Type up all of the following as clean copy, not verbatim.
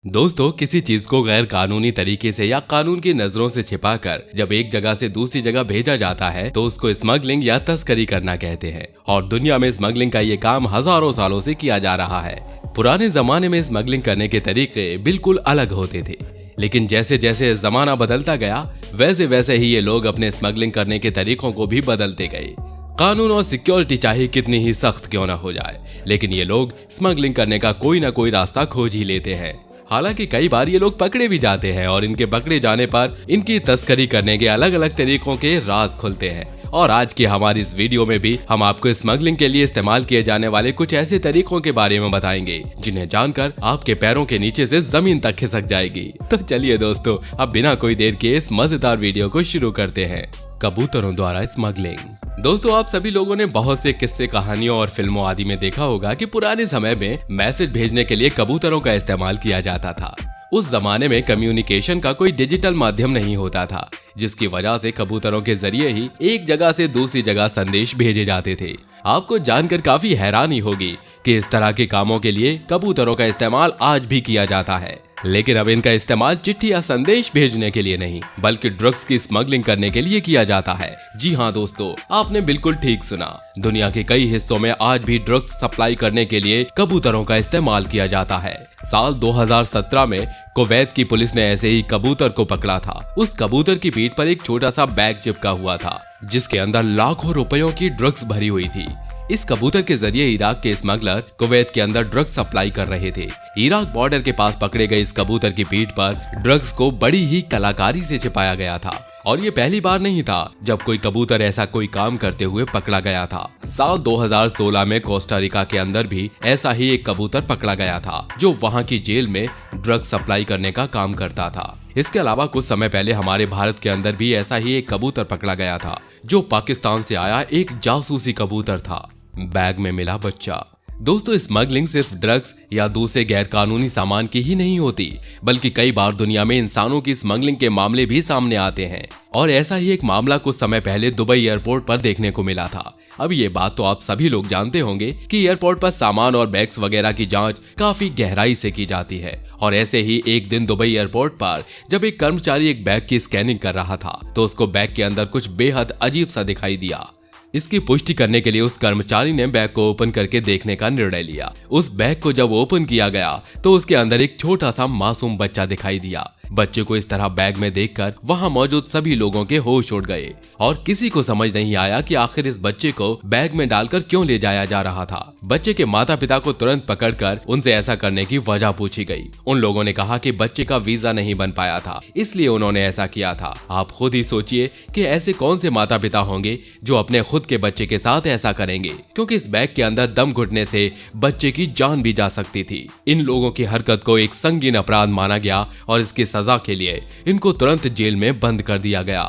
दोस्तों, किसी चीज को गैर कानूनी तरीके से या कानून की नजरों से छिपाकर जब एक जगह से दूसरी जगह भेजा जाता है तो उसको स्मगलिंग या तस्करी करना कहते हैं। और दुनिया में स्मगलिंग का ये काम हजारों सालों से किया जा रहा है। पुराने जमाने में स्मगलिंग करने के तरीके बिल्कुल अलग होते थे, लेकिन जैसे जैसे जमाना बदलता गया वैसे वैसे ही ये लोग अपने स्मगलिंग करने के तरीकों को भी बदलते गए। कानून और सिक्योरिटी चाहे कितनी ही सख्त क्यों ना हो जाए, लेकिन ये लोग स्मगलिंग करने का कोई ना कोई रास्ता खोज ही लेते हैं। हालांकि कई बार ये लोग पकड़े भी जाते हैं और इनके पकड़े जाने पर इनकी तस्करी करने के अलग अलग तरीकों के राज खुलते हैं। और आज की हमारी इस वीडियो में भी हम आपको स्मगलिंग के लिए इस्तेमाल किए जाने वाले कुछ ऐसे तरीकों के बारे में बताएंगे जिन्हें जानकर आपके पैरों के नीचे से जमीन तक खिसक जाएगी। तो चलिए दोस्तों, अब बिना कोई देर के इस मजेदार वीडियो को शुरू करते हैं। कबूतरों द्वारा स्मगलिंग। दोस्तों, आप सभी लोगों ने बहुत से किस्से, कहानियों और फिल्मों आदि में देखा होगा कि पुराने समय में मैसेज भेजने के लिए कबूतरों का इस्तेमाल किया जाता था। उस जमाने में कम्युनिकेशन का कोई डिजिटल माध्यम नहीं होता था, जिसकी वजह से कबूतरों के जरिए ही एक जगह से दूसरी जगह संदेश भेजे जाते थे। आपको जानकर काफी हैरानी होगी कि इस तरह के कामों के लिए कबूतरों का इस्तेमाल आज भी किया जाता है, लेकिन अब इनका इस्तेमाल चिट्ठी या संदेश भेजने के लिए नहीं बल्कि ड्रग्स की स्मगलिंग करने के लिए किया जाता है। जी हाँ दोस्तों, आपने बिल्कुल ठीक सुना। दुनिया के कई हिस्सों में आज भी ड्रग्स सप्लाई करने के लिए कबूतरों का इस्तेमाल किया जाता है। साल 2017 में कुवैत की पुलिस ने ऐसे ही कबूतर को पकड़ा था। उस कबूतर की पीठ पर एक छोटा सा बैग चिपका हुआ था जिसके अंदर लाखों रुपयों की ड्रग्स भरी हुई थी। इस कबूतर के जरिए इराक के स्मगलर कुवैत के अंदर ड्रग्स सप्लाई कर रहे थे। इराक बॉर्डर के पास पकड़े गए इस कबूतर की पीठ पर ड्रग्स को बड़ी ही कलाकारी से छिपाया गया था। और ये पहली बार नहीं था जब कोई कबूतर ऐसा कोई काम करते हुए पकड़ा गया था। साल 2016 में कोस्टा रिका के अंदर भी ऐसा ही एक कबूतर पकड़ा गया था जो वहां की जेल में ड्रग्स सप्लाई करने का काम करता था। इसके अलावा कुछ समय पहले हमारे भारत के अंदर भी ऐसा ही एक कबूतर पकड़ा गया था जो पाकिस्तान से आया एक जासूसी कबूतर था। बैग में मिला बच्चा। दोस्तों, स्मगलिंग सिर्फ ड्रग्स या दूसरे गैर कानूनी सामान की ही नहीं होती, बल्कि कई बार दुनिया में इंसानों की स्मगलिंग के मामले भी सामने आते हैं। और ऐसा ही एक मामला कुछ समय पहले दुबई एयरपोर्ट पर देखने को मिला था। अब ये बात तो आप सभी लोग जानते होंगे कि एयरपोर्ट पर सामान और बैग्स वगैरह की जांच काफी गहराई से की जाती है। और ऐसे ही एक दिन दुबई एयरपोर्ट पर जब एक कर्मचारी एक बैग की स्कैनिंग कर रहा था तो उसको बैग के अंदर कुछ बेहद अजीब सा दिखाई दिया। इसकी पुष्टि करने के लिए उस कर्मचारी ने बैग को ओपन करके देखने का निर्णय लिया। उस बैग को जब ओपन किया गया तो उसके अंदर एक छोटा सा मासूम बच्चा दिखाई दिया। बच्चे को इस तरह बैग में देखकर वहां मौजूद सभी लोगों के होश उड़ गए और किसी को समझ नहीं आया कि आखिर इस बच्चे को बैग में डालकर क्यों ले जाया जा रहा था। बच्चे के माता पिता को तुरंत पकड़कर उनसे ऐसा करने की वजह पूछी गई। उन लोगों ने कहा कि बच्चे का वीजा नहीं बन पाया था, इसलिए उन्होंने ऐसा किया था। आप खुद ही सोचिए कि ऐसे कौन से माता पिता होंगे जो अपने खुद के बच्चे के साथ ऐसा करेंगे, क्योंकि इस बैग के अंदर दम घुटने से बच्चे की जान भी जा सकती थी। इन लोगों की हरकत को एक संगीन अपराध माना गया और इसकी सजा के लिए इनको तुरंत जेल में बंद कर दिया गया।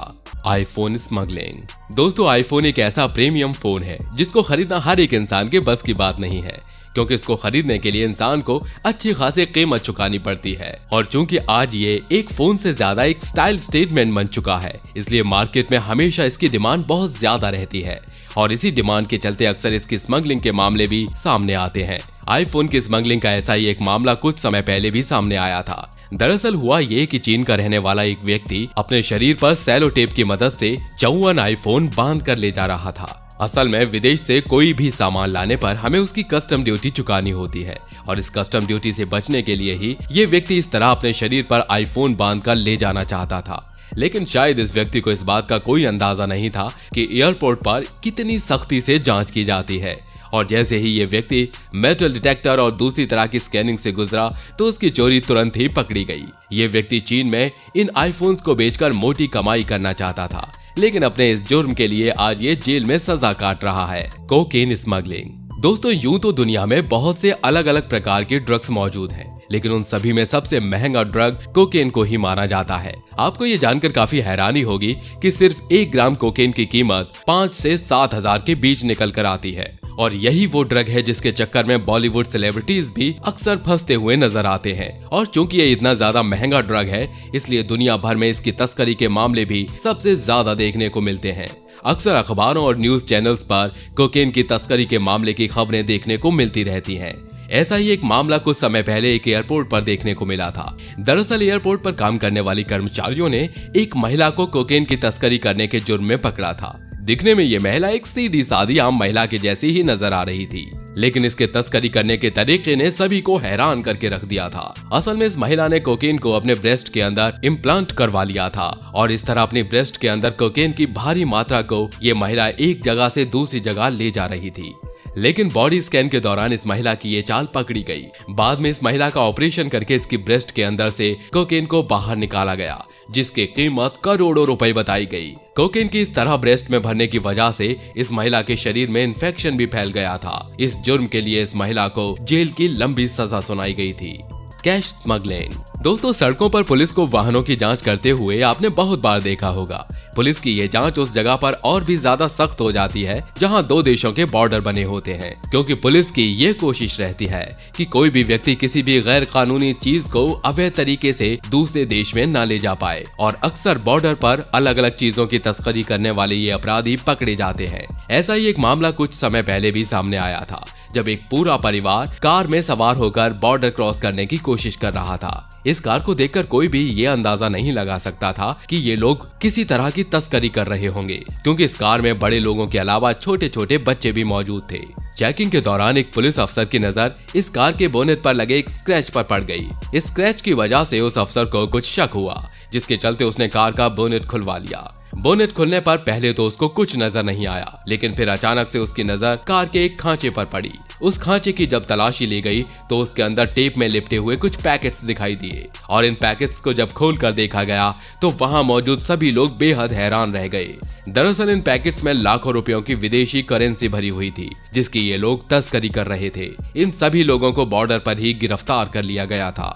IPhone smuggling. दोस्तों, आईफोन एक ऐसा प्रीमियम फोन है जिसको खरीदना हर एक इंसान के बस की बात नहीं है, क्योंकि इसको खरीदने के लिए इंसान को अच्छी खासी कीमत चुकानी पड़ती है। और चूंकि आज ये एक फोन से ज्यादा एक स्टाइल स्टेटमेंट बन चुका है, इसलिए मार्केट में हमेशा इसकी डिमांड बहुत ज्यादा रहती है। और इसी डिमांड के चलते अक्सर इसकी स्मगलिंग के मामले भी सामने आते हैं। आईफोन की स्मगलिंग का ऐसा ही एक मामला कुछ समय पहले भी सामने आया था। दरअसल हुआ ये कि चीन का रहने वाला एक व्यक्ति अपने शरीर पर सेलो टेप की मदद से 54 आईफोन बांध कर ले जा रहा था। असल में विदेश से कोई भी सामान लाने पर हमें उसकी कस्टम ड्यूटी चुकानी होती है और इस कस्टम ड्यूटी से बचने के लिए ही ये व्यक्ति इस तरह अपने शरीर पर आईफोन बांध कर ले जाना चाहता था। लेकिन शायद इस व्यक्ति को इस बात का कोई अंदाजा नहीं था कि एयरपोर्ट पर कितनी सख्ती से जांच की जाती है। और जैसे ही ये व्यक्ति मेटल डिटेक्टर और दूसरी तरह की स्कैनिंग से गुजरा तो उसकी चोरी तुरंत ही पकड़ी गई। ये व्यक्ति चीन में इन आईफोन्स को बेचकर मोटी कमाई करना चाहता था, लेकिन अपने इस जुर्म के लिए आज ये जेल में सजा काट रहा है। Cocaine smuggling. दोस्तों, यूं तो दुनिया में बहुत से अलग अलग प्रकार के ड्रग्स मौजूद हैं, लेकिन उन सभी में सबसे महंगा ड्रग कोकेन को ही माना जाता है। आपको ये जानकर काफी हैरानी होगी कि सिर्फ 1 ग्राम कोकेन की कीमत 5 से 7 हजार के बीच निकल कर आती है। और यही वो ड्रग है जिसके चक्कर में बॉलीवुड सेलिब्रिटीज भी अक्सर फंसते हुए नजर आते हैं। और चूंकि ये इतना ज्यादा महंगा ड्रग है, इसलिए दुनिया भर में इसकी तस्करी के मामले भी सबसे ज्यादा देखने को मिलते हैं। अक्सर अखबारों और न्यूज चैनल्स पर कोकेन की तस्करी के मामले की खबरें देखने को मिलती रहती हैं। ऐसा ही एक मामला कुछ समय पहले एक एयरपोर्ट पर देखने को मिला था। दरअसल एयरपोर्ट पर काम करने वाली कर्मचारियों ने एक महिला को कोकेन की तस्करी करने के जुर्म में पकड़ा था। दिखने में ये महिला एक सीधी सादी आम महिला के जैसी ही नजर आ रही थी, लेकिन इसके तस्करी करने के तरीके ने सभी को हैरान करके रख दिया था। असल में इस महिला ने कोकेन को अपने ब्रेस्ट के अंदर इम्प्लांट करवा लिया था और इस तरह अपनी ब्रेस्ट के अंदर कोकेन की भारी मात्रा को ये महिला एक जगह से दूसरी जगह ले जा रही थी। लेकिन बॉडी स्कैन के दौरान इस महिला की ये चाल पकड़ी गई। बाद में इस महिला का ऑपरेशन करके इसकी ब्रेस्ट के अंदर से कोकेन को बाहर निकाला गया, जिसकी कीमत करोड़ों रुपए बताई गई। कोकेन की इस तरह ब्रेस्ट में भरने की वजह से इस महिला के शरीर में इन्फेक्शन भी फैल गया था। इस जुर्म के लिए इस महिला को जेल की लंबी सजा सुनाई गई थी। Cash smuggling. दोस्तों, सड़कों पर पुलिस को वाहनों की जांच करते हुए आपने बहुत बार देखा होगा। पुलिस की ये जांच उस जगह पर और भी ज्यादा सख्त हो जाती है जहां दो देशों के बॉर्डर बने होते हैं, क्योंकि पुलिस की ये कोशिश रहती है कि कोई भी व्यक्ति किसी भी गैर कानूनी चीज को अवैध तरीके से दूसरे देश में न ले जा पाए। और अक्सर बॉर्डर पर अलग अलग चीजों की तस्करी करने वाले ये अपराधी पकड़े जाते हैं। ऐसा ही एक मामला कुछ समय पहले भी सामने आया था, जब एक पूरा परिवार कार में सवार होकर बॉर्डर क्रॉस करने की कोशिश कर रहा था। इस कार को देखकर कोई भी ये अंदाजा नहीं लगा सकता था कि ये लोग किसी तरह की तस्करी कर रहे होंगे, क्योंकि इस कार में बड़े लोगों के अलावा छोटे छोटे बच्चे भी मौजूद थे। चेकिंग के दौरान एक पुलिस अफसर की नजर इस कार के बोनेट पर लगे एक स्क्रैच पर पड़ गई। इस स्क्रैच की वजह से उस अफसर को कुछ शक हुआ, जिसके चलते उसने कार का बोनेट खुलवा लिया। बोनेट खुलने पर पहले तो उसको कुछ नजर नहीं आया, लेकिन फिर अचानक से उसकी नजर कार के एक खांचे पर पड़ी। उस खांचे की जब तलाशी ली गई तो उसके अंदर टेप में लिपटे हुए कुछ पैकेट्स दिखाई दिए, और इन पैकेट्स को जब खोलकर देखा गया तो वहां मौजूद सभी लोग बेहद हैरान रह गए। दरअसल इन पैकेट्स में लाखों रुपयों की विदेशी करेंसी भरी हुई थी, जिसकी ये लोग तस्करी कर रहे थे। इन सभी लोगों को बॉर्डर पर ही गिरफ्तार कर लिया गया था।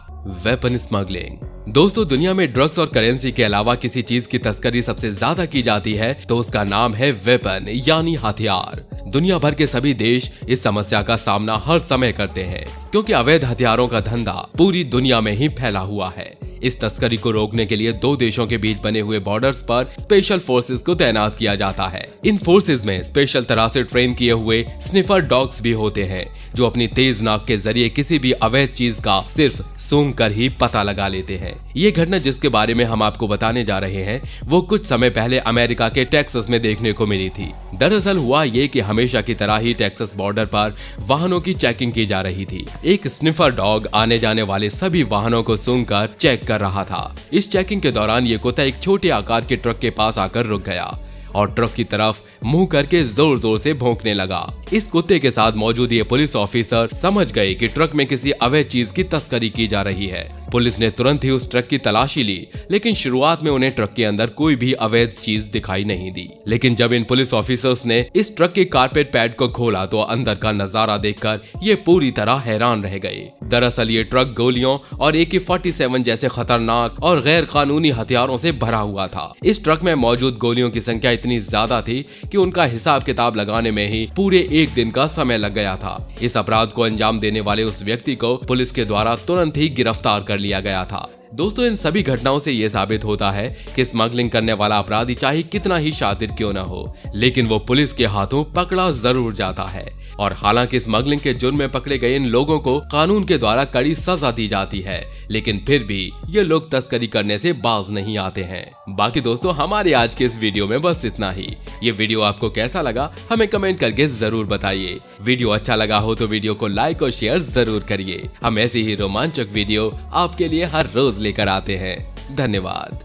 Weapon smuggling. दोस्तों, दुनिया में ड्रग्स और करेंसी के अलावा किसी चीज की तस्करी सबसे ज्यादा की जाती है तो उसका नाम है वेपन, यानी हथियार। दुनिया भर के सभी देश इस समस्या का सामना हर समय करते हैं, क्योंकि अवैध हथियारों का धंधा पूरी दुनिया में ही फैला हुआ है। इस तस्करी को रोकने के लिए दो देशों के बीच बने हुए बॉर्डर्स पर स्पेशल फोर्सेस को तैनात किया जाता है। इन फोर्सेस में स्पेशल तरह से ट्रेन किए हुए स्निफर डॉग्स भी होते हैं, जो अपनी तेज नाक के जरिए किसी भी अवैध चीज का सिर्फ सूंघ कर ही पता लगा लेते हैं। ये घटना जिसके बारे में हम आपको बताने जा रहे हैं वो कुछ समय पहले अमेरिका के टेक्सास में देखने को मिली थी। दरअसल हुआ ये कि हमेशा की तरह ही टेक्सास बॉर्डर पर वाहनों की चेकिंग की जा रही थी। एक स्निफर डॉग आने जाने वाले सभी वाहनों को सूंघकर चेक कर रहा था। इस चेकिंग के दौरान ये कुत्ता एक छोटे आकार के ट्रक के पास आकर रुक गया और ट्रक की तरफ मुंह करके जोर जोर से भौंकने लगा। इस कुत्ते के साथ मौजूद ये पुलिस ऑफिसर समझ गए कि ट्रक में किसी अवैध चीज की तस्करी की जा रही है। पुलिस ने तुरंत ही उस ट्रक की तलाशी ली, लेकिन शुरुआत में उन्हें ट्रक के अंदर कोई भी अवैध चीज दिखाई नहीं दी। लेकिन जब इन पुलिस ऑफिसर्स ने इस ट्रक के कारपेट पैड को खोला तो अंदर का नजारा देखकर ये पूरी तरह हैरान रह गए। दरअसल ये ट्रक गोलियों और AK-47 जैसे खतरनाक और गैर कानूनी हथियारों से भरा हुआ था। इस ट्रक में मौजूद गोलियों की संख्या इतनी ज्यादा थी कि उनका हिसाब किताब लगाने में ही पूरे एक दिन का समय लग गया था। इस अपराध को अंजाम देने वाले उस व्यक्ति को पुलिस के द्वारा तुरंत ही गिरफ्तार कर लिया गया था। दोस्तों, इन सभी घटनाओं से ये साबित होता है कि स्मगलिंग करने वाला अपराधी चाहे कितना ही शातिर क्यों न हो, लेकिन वो पुलिस के हाथों पकड़ा जरूर जाता है। और हालांकि स्मगलिंग के जुर्म में पकड़े गए इन लोगों को कानून के द्वारा कड़ी सजा दी जाती है, लेकिन फिर भी ये लोग तस्करी करने से बाज नहीं आते हैं। बाकी दोस्तों, हमारे आज के इस वीडियो में बस इतना ही। ये वीडियो आपको कैसा लगा हमें कमेंट करके जरूर बताइए। वीडियो अच्छा लगा हो तो वीडियो को लाइक और शेयर जरूर करिए। हम ऐसी ही रोमांचक वीडियो आपके लिए हर रोज लेकर आते हैं। धन्यवाद।